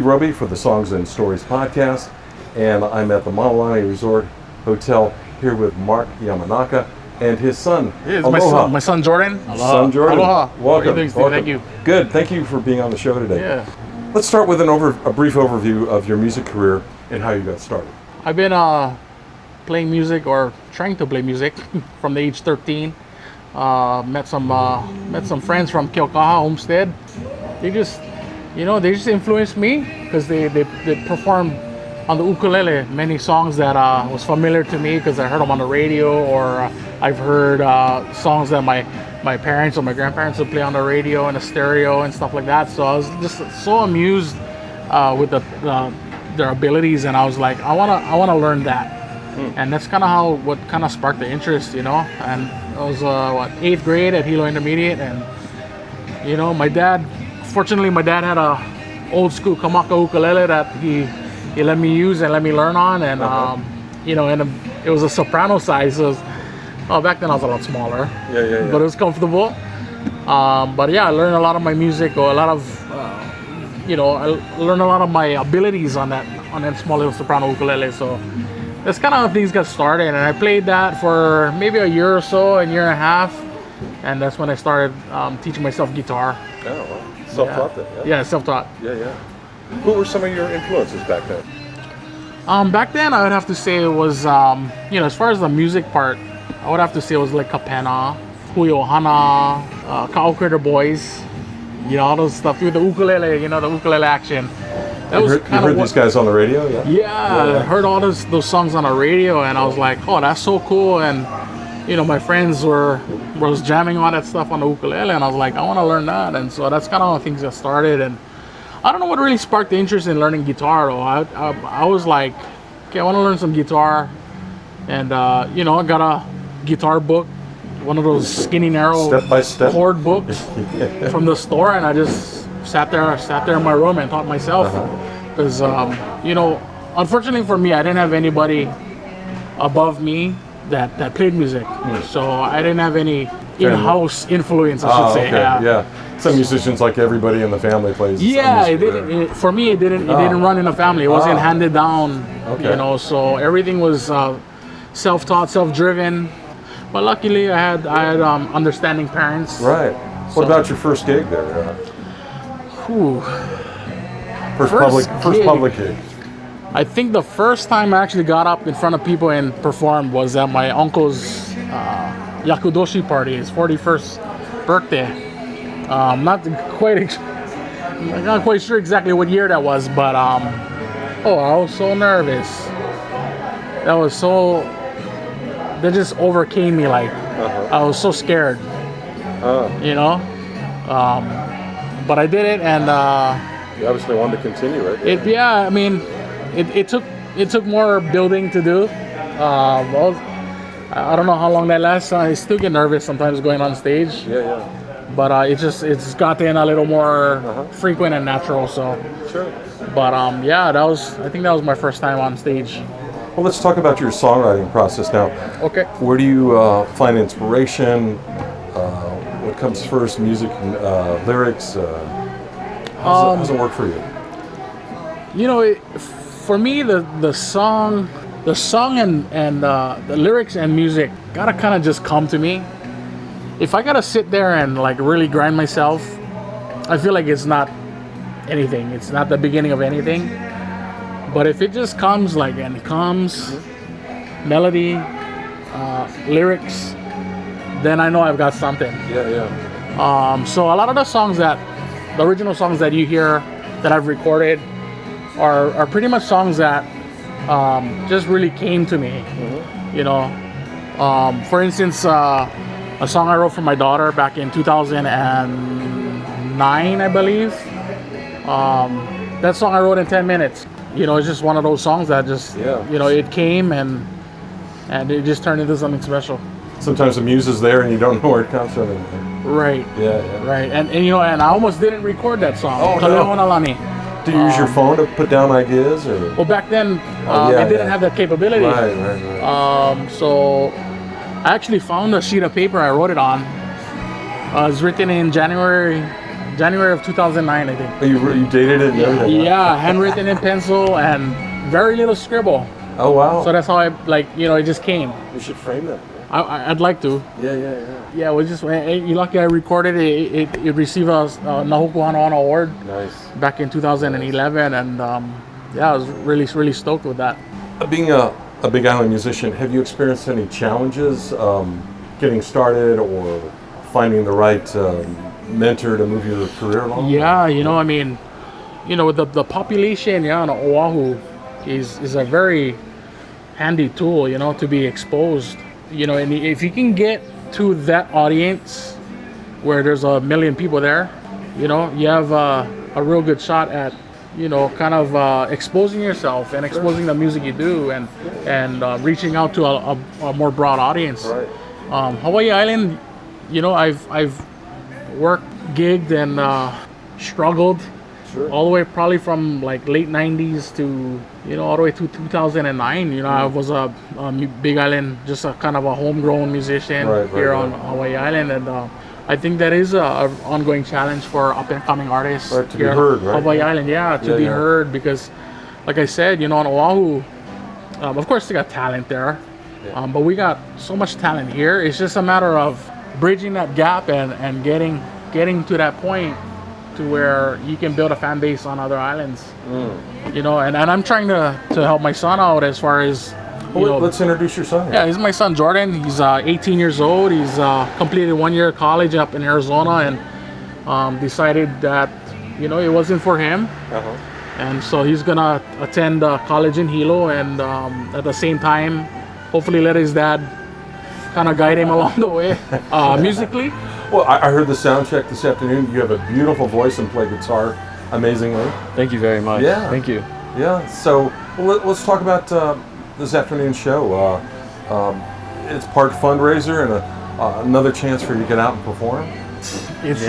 Roby for the Songs and Stories podcast, and I'm at the Mauna Lani Resort Hotel here with Mark Yamanaka and his son. Yeah, Aloha. my son Jordan. Aloha. Son Jordan. Aloha. Welcome. Welcome. Thank you. Good. Thank you for being on the show today. Yeah. Let's start with a brief overview of your music career and how you got started. I've been playing music or trying to play music from the age 13. Met some friends from Keaukaha Homestead. They just influenced me because they performed on the ukulele many songs that was familiar to me because I heard them on the radio, or I've heard songs that my parents or my grandparents would play on the radio and the stereo and stuff like that. So I was just so amused with their abilities, and I was like, I wanna learn that. And that's kind of what sparked the interest, And I was 8th grade at Hilo Intermediate, and my dad had a old school Kamaka ukulele that he let me use and let me learn on, and and it was a soprano size. So back then I was a lot smaller, but it was comfortable. But yeah, I learned a lot of my music, or I learned a lot of my abilities on that small little soprano ukulele. So that's kind of how things got started, and I played that for maybe a year or so, a year and a half, and that's when I started teaching myself guitar. Oh, well. Self-taught then? Yeah, self-taught. Yeah. Who were some of your influences back then? Back then, I would have to say it was, as far as the music part, I would have to say it was like Kapena, Hui Ohana, Ka'au Critter Boys, all those stuff with the ukulele, the ukulele action. You heard these guys on the radio? Yeah, I heard all those songs on the radio, and I was like, oh, that's so cool. And my friends was jamming on that stuff on the ukulele, and I was like, I want to learn that. And so that's kind of how things got started. And I don't know what really sparked the interest in learning guitar, though. I was like, okay, I want to learn some guitar. And I got a guitar book, one of those skinny, narrow step-by-step chord books from the store, and I just sat there in my room and taught myself. Because unfortunately for me, I didn't have anybody above me that played music, so I didn't have any in-house influence, I should say. Okay. Yeah. Some musicians, like everybody in the family, plays. Yeah, for me, it didn't run in the family. It wasn't handed down. Okay. So everything was self-taught, self-driven. But luckily, I had understanding parents. Right. What about your first gig there? First public gig. I think the first time I actually got up in front of people and performed was at my uncle's yakudoshi party, his 41st birthday. I'm not quite sure exactly what year that was, but I was so nervous. That just overcame me. Like I was so scared, but I did it, and you obviously wanted to continue it. It took more building to do. I don't know how long that lasts. I still get nervous sometimes going on stage. Yeah. But it's gotten a little more frequent and natural. So. Sure. But I think that was my first time on stage. Well, let's talk about your songwriting process now. Okay. Where do you find inspiration? What comes first? Music, lyrics? How does it work for you? For me, the song and the lyrics and music gotta kind of just come to me. If I gotta sit there and like really grind myself, I feel like it's not anything. It's not the beginning of anything. But if it just comes melody, lyrics, then I know I've got something. Yeah. So a lot of the original songs that you hear that I've recorded are pretty much songs that just really came to me. For instance, a song I wrote for my daughter back in 2009, I believe. That song I wrote in 10 minutes. It's just one of those songs that just, it came and it just turned into something special. Sometimes the muse is there and you don't know where it comes from. Right. Yeah. Right. And I almost didn't record that song. Kaleo no. Nalani. Do you use your phone to put down ideas, or? Well, back then it didn't have that capability. Right. So I actually found a sheet of paper I wrote it on. It was written in January January of 2009, I think. Oh, you dated it and everything? Yeah, handwritten in pencil and very little scribble. Oh, wow. So that's how I, like, you know, it just came. You should frame that. I'd like to. Yeah. Yeah, we just, you're lucky I recorded it. It received a Nä Hökü Hanohano Award Nice. back in 2011. And yeah, I was really stoked with that. Being a Big Island musician, have you experienced any challenges getting started or finding the right mentor to move your career along? Yeah, you know, I mean, you know, the population, yeah, on Oahu is a very handy tool, you know, to be exposed. You know, and if you can get to that audience where there's 1 million people there, you know, you have a real good shot at, you know, kind of exposing yourself and exposing the music you do and reaching out to a more broad audience. Right. Hawaii Island, you know, I've worked, gigged, and struggled. Sure. All the way probably from like late 90s to, you know, all the way to 2009. You know, I was a Big Island, just a kind of a homegrown musician here on Hawaii Island. And I think that is a ongoing challenge for up and coming artists Right, to here be heard, right? on Hawaii Island. Yeah, to be heard, because like I said, you know, on Oahu, of course they got talent there, but we got so much talent here. It's just a matter of bridging that gap and getting to that point to where you can build a fan base on other islands. You know, and I'm trying to help my son out as far as, you know, let's introduce your son. Yeah, he's my son Jordan. He's 18 years old. He's completed 1 year of college up in Arizona and decided that, you know, it wasn't for him. And so he's gonna attend college in Hilo, and at the same time, hopefully let his dad kind of guide him along the way musically. Well, I heard the sound check this afternoon. You have a beautiful voice and play guitar amazingly. Thank you very much. Yeah. Thank you. Yeah. So let's talk about this afternoon's show. It's part fundraiser and another chance for you to get out and perform. It's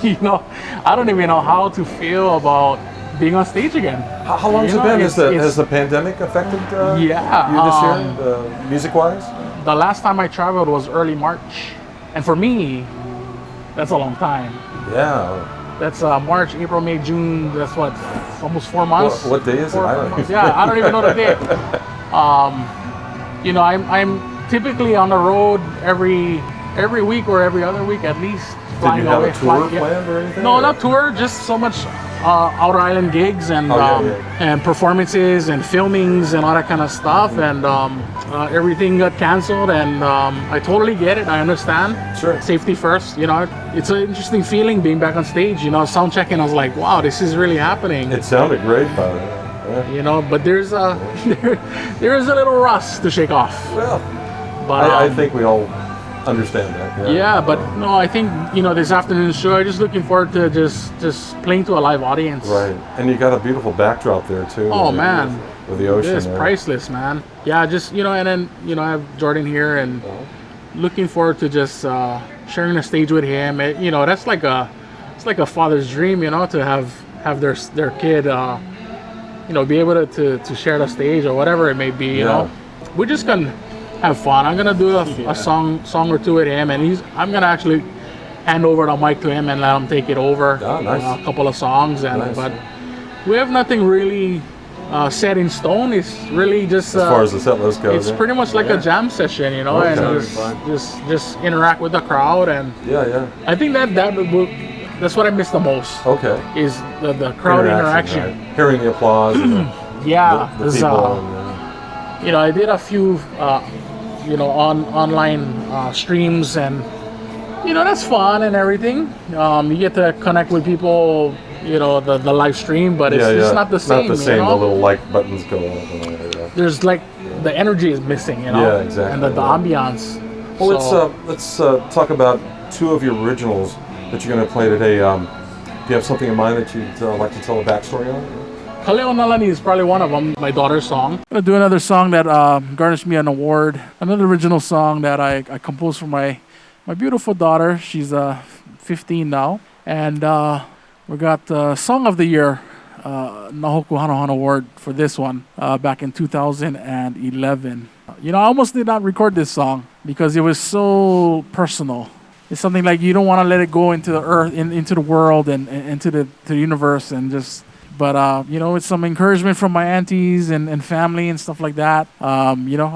you know, I don't even know how to feel about being on stage again. How long has it been? Has the pandemic affected you this year, music-wise? The last time I traveled was early March, and for me, that's a long time. Yeah. That's March, April, May, June. That's what, almost 4 months. What day is it? I don't know. Yeah, I don't even know the day. You know, I'm typically on the road every week or every other week at least. Did you have a tour planned or anything? No, not tour. Just so much outer island gigs and and performances and filmings and all that kind of stuff. And everything got canceled, and I totally get it. I understand. Sure. Safety first. You know, it's an interesting feeling being back on stage. You know, sound checking, I was like, wow, this is really happening. It sounded great, by the way. Yeah. You know, but there's there is a little rust to shake off. Well, but I think we all understand that. Yeah, but no, I think, you know, this afternoon's show, I'm just looking forward to just playing to a live audience. Right, and you got a beautiful backdrop there too. Oh man, with the ocean. It's priceless, man. Yeah, just, you know, and then, you know, I have Jordan here, and looking forward to just sharing the stage with him. You know, that's like it's like a father's dream, you know, to have their kid, you know, be able to share the stage or whatever it may be. You know, we're just gonna have fun. I'm gonna do a song or two with him, and I'm gonna actually hand over the mic to him and let him take it over. Nice. A couple of songs, and nice. But we have nothing really set in stone. It's really just as far as the set list goes. It's pretty much like a jam session, you know, and just interact with the crowd, and I think that's what I miss the most. Okay. Is the crowd interaction. Right. Hearing the applause. And the people. You know, I did a few, you know, online streams, and you know, that's fun and everything. You get to connect with people, you know, the live stream, but it's just not the same. Not the same. You know? The little like buttons go on. There's like the energy is missing, you know. Yeah, exactly. And the ambiance. Well, let's talk about two of your originals that you're going to play today. Do you have something in mind that you'd like to tell a backstory on? Kaleo Nalani is probably one of them, my daughter's song. I'm going to do another song that garnished me an award. Another original song that I composed for my beautiful daughter. She's 15 now. And we got Song of the Year, Nä Hökü Hanohano Award for this one back in 2011. You know, I almost did not record this song because it was so personal. it's something like you don't want to let it go into the earth, into the world, and into the universe, and just. But it's some encouragement from my aunties and family and stuff like that. I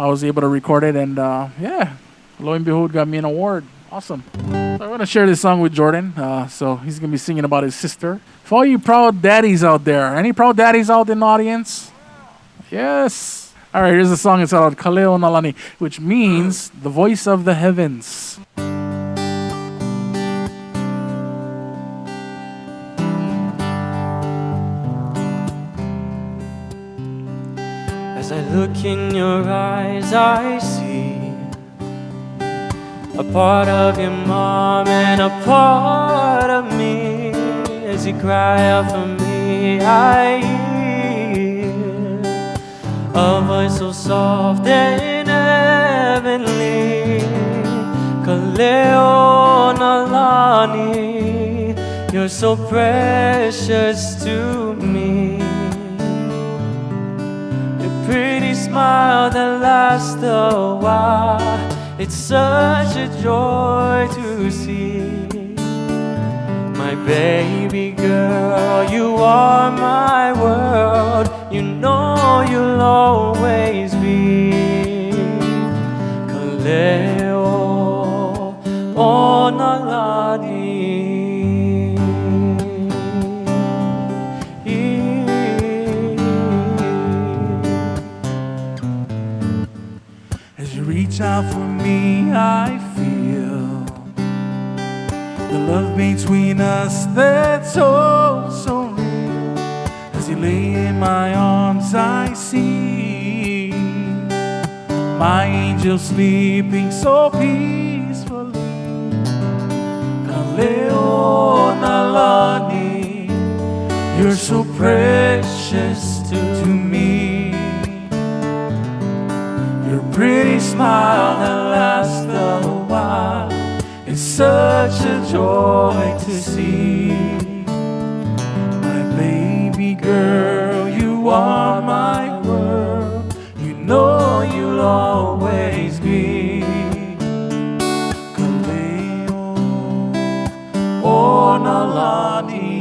was able to record it, and lo and behold, got me an award. Awesome. I'm gonna share this song with Jordan. So he's gonna be singing about his sister. For all you proud daddies out there, any proud daddies out in the audience? Yes. All right, here's the song. It's called Kaleo Nalani, which means the voice of the heavens. As I look in your eyes, I see a part of your mom and a part of me. As you cry out for me, I hear a voice so soft and heavenly. Kaleo Nalani, you're so precious to me. Your pretty smile that lasts a while, it's such a joy to see. My baby girl, you are my world. You know you'll always be. Kaleo o Nalani. As you reach out for me, I feel the love between us that's so real. As you lay in my arms, I see my angel sleeping so peacefully. Kaleo Nalani, you're so precious to me. Your pretty smile that lasts a while, it's such a joy to see. My baby girl, you are my world. You know you'll always be. Kaleo o Nalani.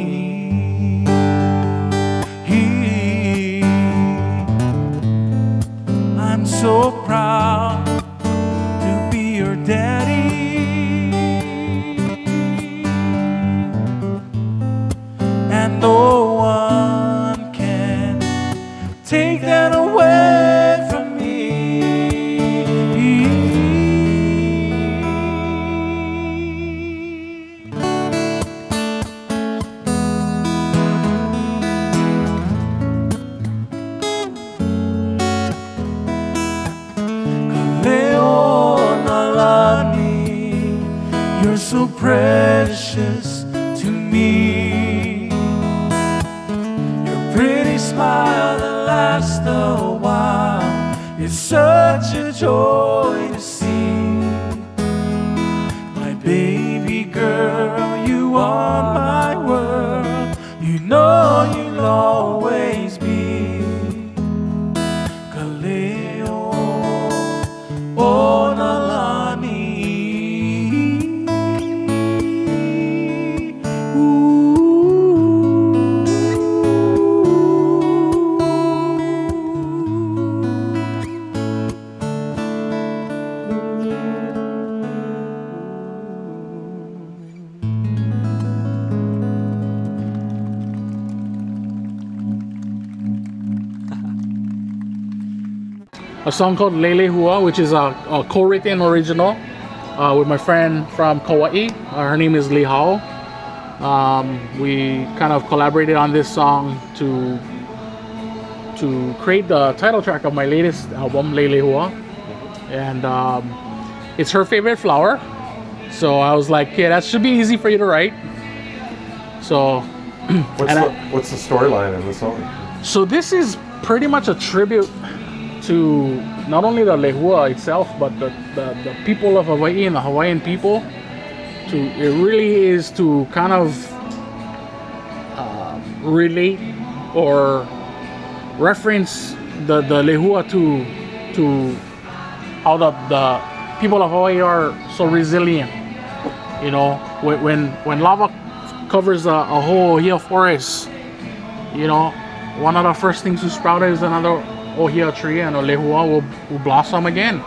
I'm so proud to be your daddy. And no one can take that away from me. Kaleo Nalani, you're so precious to me. Your pretty smile that lasts a while, it's such a joy to see. My baby girl, you are my world. You know you'll always be. Kaleo o Nalani. A song called Lehua, which is a co-written original with my friend from Kauai. Her name is Lehua. We kind of collaborated on this song to create the title track of my latest album, Lehua. And it's her favorite flower. So I was like, yeah, that should be easy for you to write. So What's the storyline in the song? So this is pretty much a tribute to not only the Lehua itself, but the people of Hawaii and the Hawaiian people. It really is to kind of relate or reference the Lehua to how the people of Hawaii are so resilient You know, when lava covers a whole ohia forest, you know, one of the first things to sprout is another ohia tree, and a lehua will blossom again.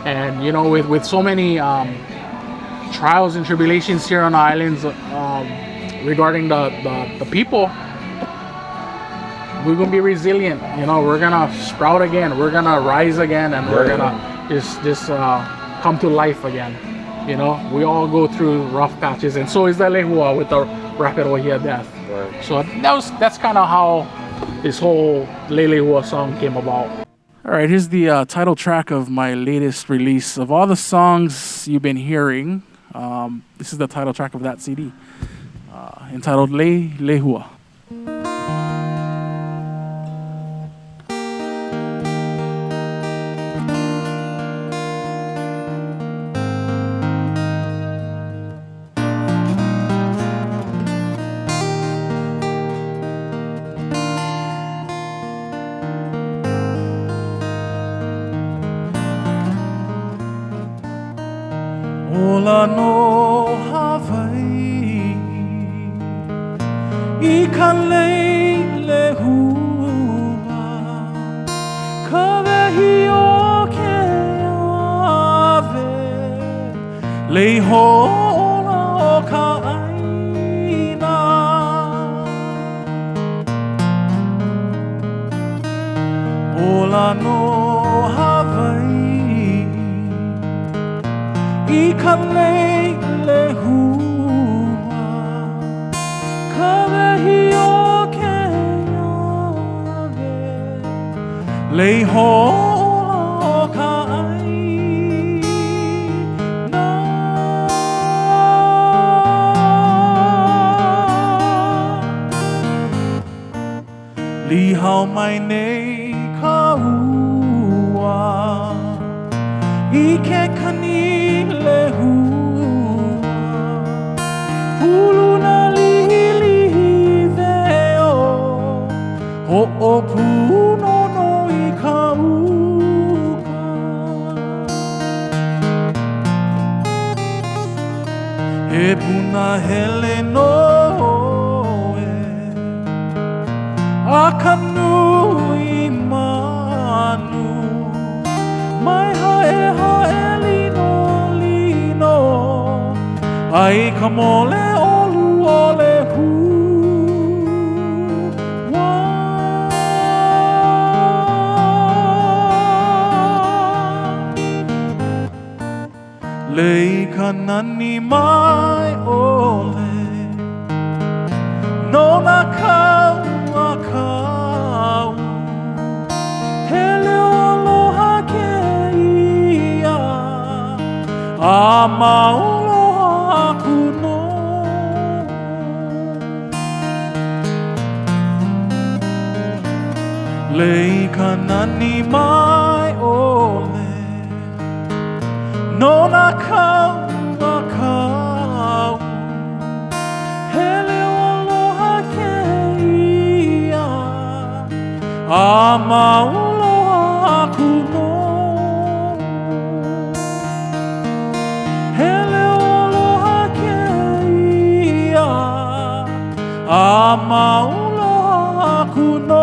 And you know, with so many trials and tribulations here on the islands regarding the people, we're gonna be resilient. You know, we're gonna sprout again, we're gonna rise again, and we're gonna just come to life again. You know, we all go through rough patches, and so is the lehua with the rapid ohia death. Right. So that's kind of how this whole lehua song came about. All right, here's the title track of my latest release. Of all the songs you've been hearing, this is the title track of that CD, entitled Lehua. Ola no Hawaii I ka lehua ka wehi o ke ave leho ola o ka aina Ola no Hawaii I ka lehua ka wehi o ke ave leho ola o ka aina Lihau mai nei ka ua I ke kani lehua Pulu na lihi veo Ho'o puno no I ka uka He puna hele no e A ka nui manu Mai hae Ai ka mole olu o lehua Lei ka nani mai ole No na kau a kau Hele aloha ke ia A maolo kuno Lei ka nani mai ole No na kau a kau Hele aloha ke ia A maoloha kuno Hele aloha ke ia A maoloha kuno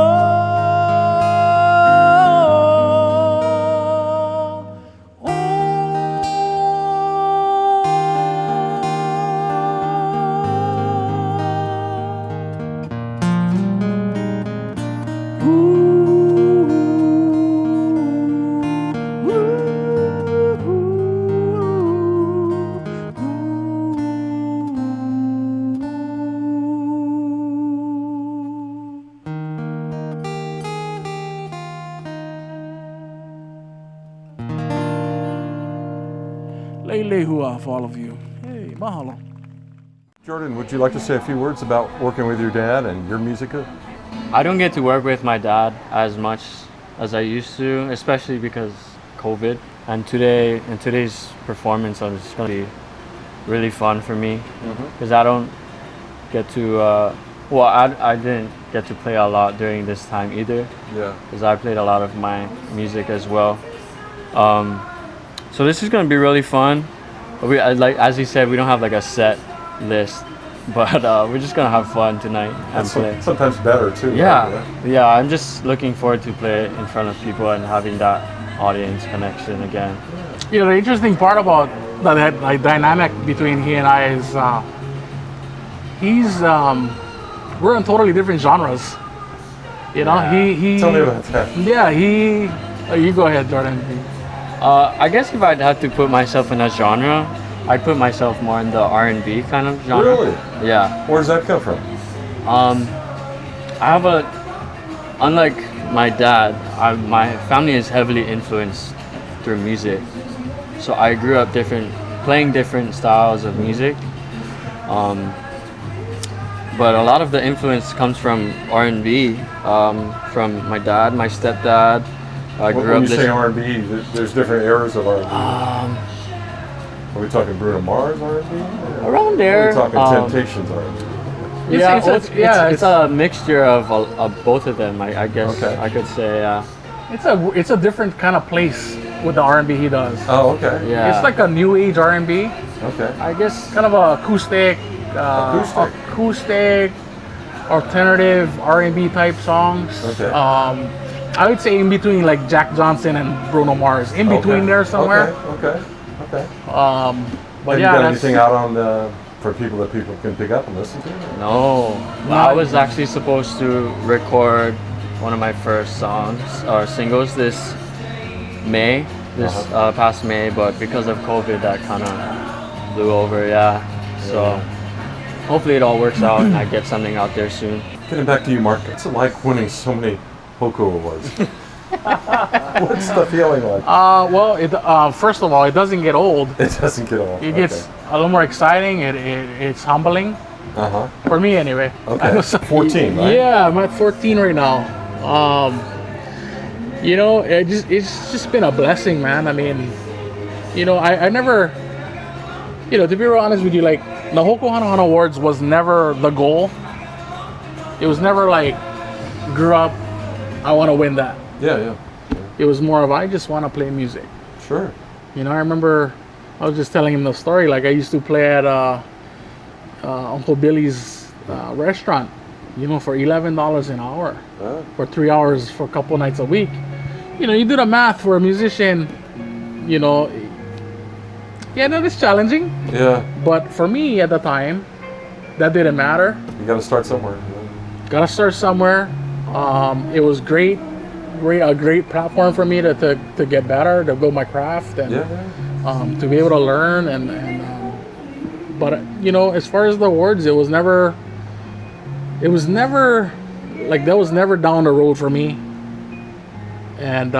Lehua for all of you. Hey, mahalo. Jordan, would you like to say a few words about working with your dad and your music? I don't get to work with my dad as much as I used to, especially because COVID. And today's performance is going to be really fun for me because I don't get to. I didn't get to play a lot during this time either. Yeah. Because I played a lot of my music as well. So this is going to be really fun. like as you said, we don't have like a set list, but we're just gonna have fun tonight and play. Sometimes better too. Yeah, right? yeah. I'm just looking forward to play in front of people and having that audience connection again. You know, the interesting part about that like dynamic between he and I is we're in totally different genres. You know, he Tell me about that. yeah, you go ahead, Jordan. I guess if I'd have to put myself in a genre, I'd put myself more in the R&B kind of genre. Really? Yeah. Where does that come from? I have unlike my dad, my family is heavily influenced through music. So I grew up playing different styles of music. But a lot of the influence comes from R&B, from my dad, my stepdad. I grew When up you say R&B, there's different eras of R&B. Are we talking Bruno Mars R&B? Around there. Are we talking Temptations R&B? It's a mixture of both of them. I guess Okay. I could say. Yeah. It's a different kind of place with the R&B he does. Oh, okay. Yeah. It's like a new age R&B, Okay. I guess. kind of a acoustic, alternative R&B type songs. Okay. I would say in between like Jack Johnson and Bruno Mars, in between there somewhere. Okay. But Have you yeah, got that's anything out on for people that people can pick up and listen to? No, I was actually supposed to record one of my first songs or singles this past May, but because of COVID, that kind of blew over. Yeah. So hopefully it all works out and I get something out there soon. Getting back to you, Mark. What's it like winning so many Hoku Awards? What's the feeling like? well, first of all, it doesn't get old. It doesn't get old. It gets a little more exciting. It's humbling for me anyway. Okay. 14, right? Yeah, I'm at 14 right now. You know, it's just been a blessing, man. I mean, you know, I never, you know, to be real honest with you, like Nä Hökü Hanohano Awards was never the goal. It was never like grew up, I want to win that. Yeah. It was more of I just want to play music. Sure. You know, I remember I was just telling him the story. Like I used to play at Uncle Billy's restaurant, you know, for $11 an hour for 3 hours for a couple nights a week. You know, you do the math for a musician. You know, yeah, no, it's challenging. Yeah. But for me at the time, that didn't matter. You got to start somewhere. Gotta start somewhere. It was a great platform for me to get better, to build my craft, and to be able to learn. But you know, as far as the awards, it was never like that was never down the road for me. And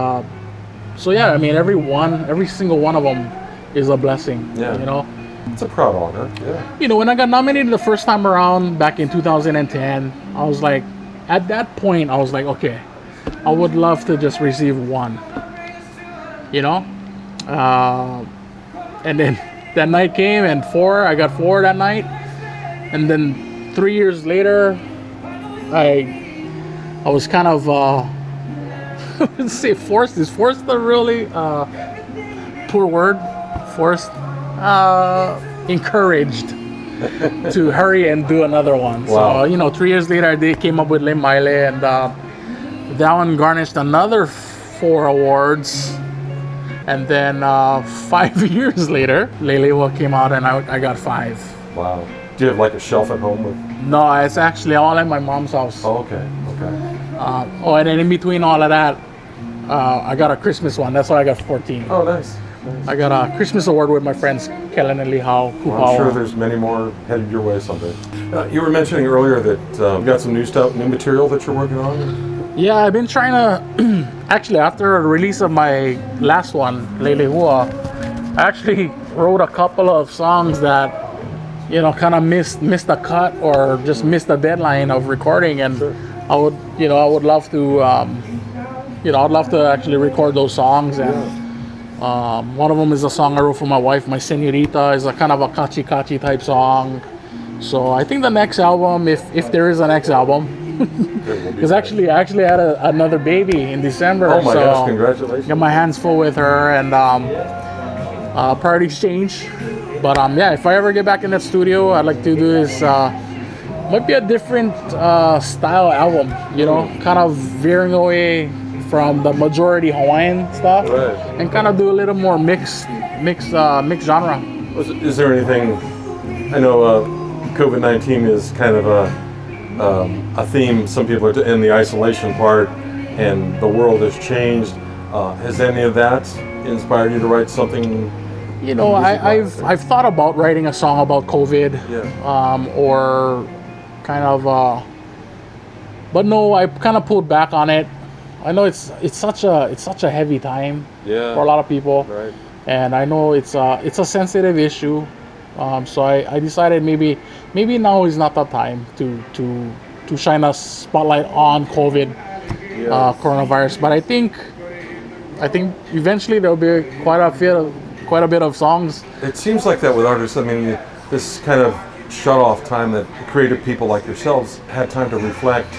so yeah, I mean, every single one of them is a blessing. Yeah. You know. It's a proud honor. Yeah. You know, when I got nominated the first time around back in 2010, I was like, at that point, I was like, okay, I would love to just receive one. You know? And then that night came and I got four that night. And then 3 years later, I was kind of, let's say forced. Is forced a really poor word? Forced. Encouraged to hurry and do another one. Wow. So, you know, 3 years later, they came up with Le Maile, and that one garnished another 4 awards. And then 5 years later, Lehua came out, and I got 5. Wow. Do you have like a shelf at home with? No, it's actually all at my mom's house. Oh, okay. And then in between all of that, I got a Christmas one. That's why I got 14. Oh, nice. I got a Christmas award with my friends Kellen and Lehua. Well, I'm sure there's many more headed your way someday. You were mentioning earlier that you got some new material that you're working on. Yeah, I've been trying to. Actually, after the release of my last one, Lehua, I actually wrote a couple of songs that, you know, kind of missed the cut or just missed the deadline of recording, and Sure. I would love to, I'd love to actually record those songs. And one of them is a song I wrote for my wife, my señorita, is a kind of a kachi type song. So I think the next album, if there is a next album, because actually I had another baby in December. Oh my so gosh! Congratulations. Got my hands full with her, and part exchange. But yeah, if I ever get back in that studio, I'd like to do this. Might be a different style album, you know, kind of veering away from the majority Hawaiian stuff, Right. and kind of do a little more mixed genre. Is there anything? I know COVID-19 is kind of a theme. Some people are in the isolation part, and the world has changed. Has any of that inspired you to write something? You know, I've thought about writing a song about COVID, or kind of, but no, I kind of pulled back on it. I know it's such a heavy time for a lot of people, Right. and I know it's a sensitive issue. So I decided maybe now is not the time to shine a spotlight on COVID, coronavirus. But I think eventually there'll be quite a bit of songs. It seems like that with artists. I mean, this kind of shut off time that creative people like yourselves had time to reflect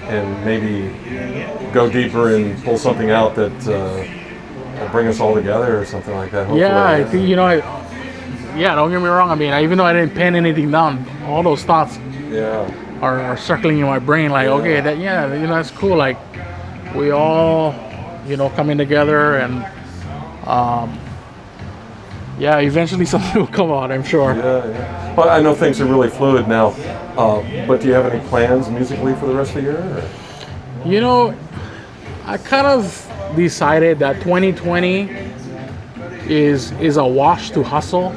and maybe go deeper and pull something out that will bring us all together or something like that. Hopefully. Yeah, I think, you know, don't get me wrong. I mean, even though I didn't pen anything down, all those thoughts are circling in my brain. Like, okay, that's cool. Like, we all, coming together, and eventually something will come out, I'm sure. Yeah. Well, I know things are really fluid now, but do you have any plans musically for the rest of the year? Or? You know, I kind of decided that 2020 is a wash to hustle.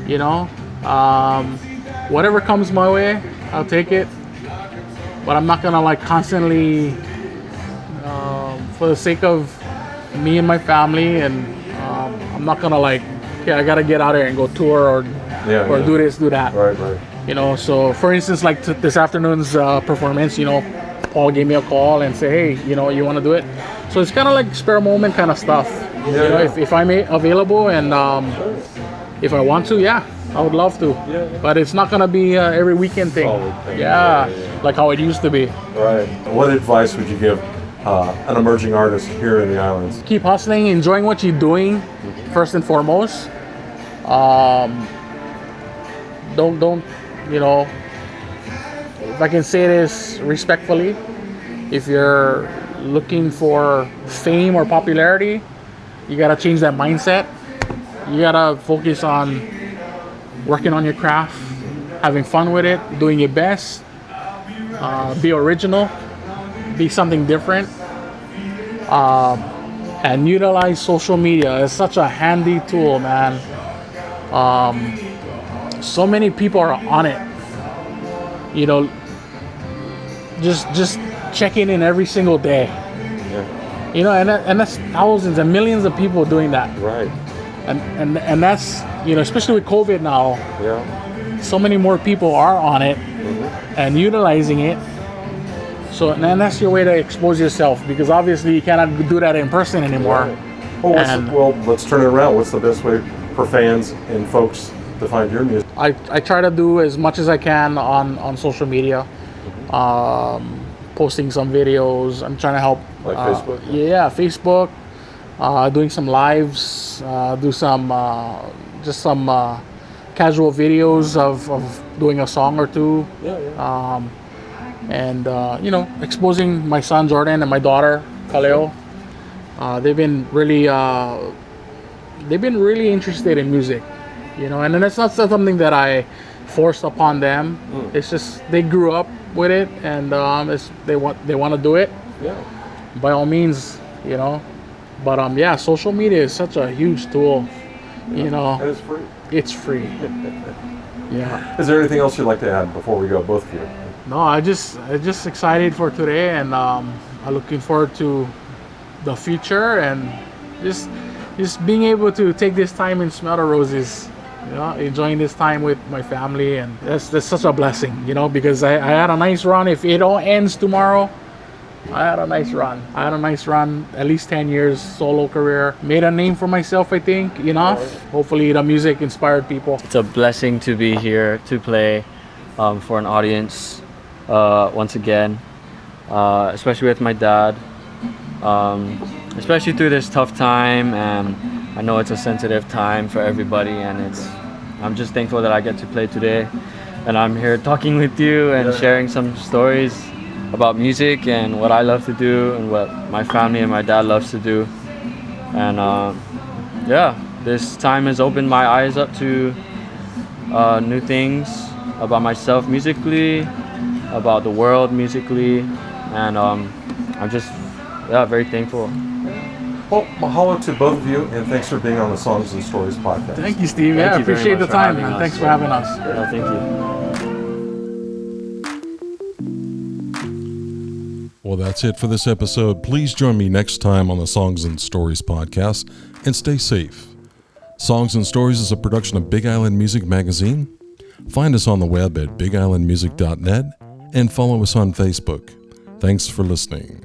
You know, whatever comes my way, I'll take it. But I'm not gonna like constantly, for the sake of me and my family, and I'm not gonna like, I gotta get out there and go tour or do this, do that. Right. You know, so for instance, like this afternoon's performance, Paul gave me a call and say, hey, you want to do it? So it's kind of like spare moment kind of stuff. If I'm available and if I want to, I would love to. But it's not gonna be every weekend thing. Like how it used to be. Right. What advice would you give an emerging artist here in the islands? Keep hustling, enjoying what you're doing, first and foremost. Don't if I can say this respectfully, if you're looking for fame or popularity, you gotta change that mindset. You gotta focus on working on your craft, having fun with it, doing your best, be original, be something different, and utilize social media. It's such a handy tool, man. So many people are on it. Just checking in every single day. And that's thousands and millions of people doing that. Right. And that's, especially with COVID now, so many more people are on it and utilizing it. So, and that's your way to expose yourself, because obviously you cannot do that in person anymore. Right. Well, let's turn it around. What's the best way for fans and folks to find your music? I try to do as much as I can on social media, posting some videos. I'm trying to help. Like Facebook? Yeah, Facebook. Doing some lives, do some casual videos of doing a song or two, and exposing my son Jordan and my daughter Kaleo. They've been really interested in music, and then it's not something that I forced upon them. It's just they grew up with it, and they want to do it. By all means, But social media is such a huge tool. And it's free. It's free. Is there anything else you'd like to add before we go, both of you? No, I'm just excited for today, and I'm looking forward to the future, and just being able to take this time and smell the roses. Enjoying this time with my family, and that's such a blessing. Because I had a nice run. If it all ends tomorrow, I had a nice run, at least 10 years solo career. Made a name for myself, I think, enough. Hopefully the music inspired people. It's a blessing to be here to play for an audience once again, especially with my dad, especially through this tough time. And I know it's a sensitive time for everybody, and I'm just thankful that I get to play today. And I'm here talking with you and sharing some stories about music and what I love to do and what my family and my dad loves to do. And this time has opened my eyes up to new things about myself musically, about the world musically, and I'm just very thankful. Well, mahalo to both of you, and thanks for being on the Songs and Stories podcast. Thank you, Steve. Thank Yeah, you very appreciate the much for time, having man. us. Thanks for having us. Yeah, thank you. Well, that's it for this episode. Please join me next time on the Songs and Stories podcast, and stay safe. Songs and Stories is a production of Big Island Music Magazine. Find us on the web at bigislandmusic.net and follow us on Facebook. Thanks for listening.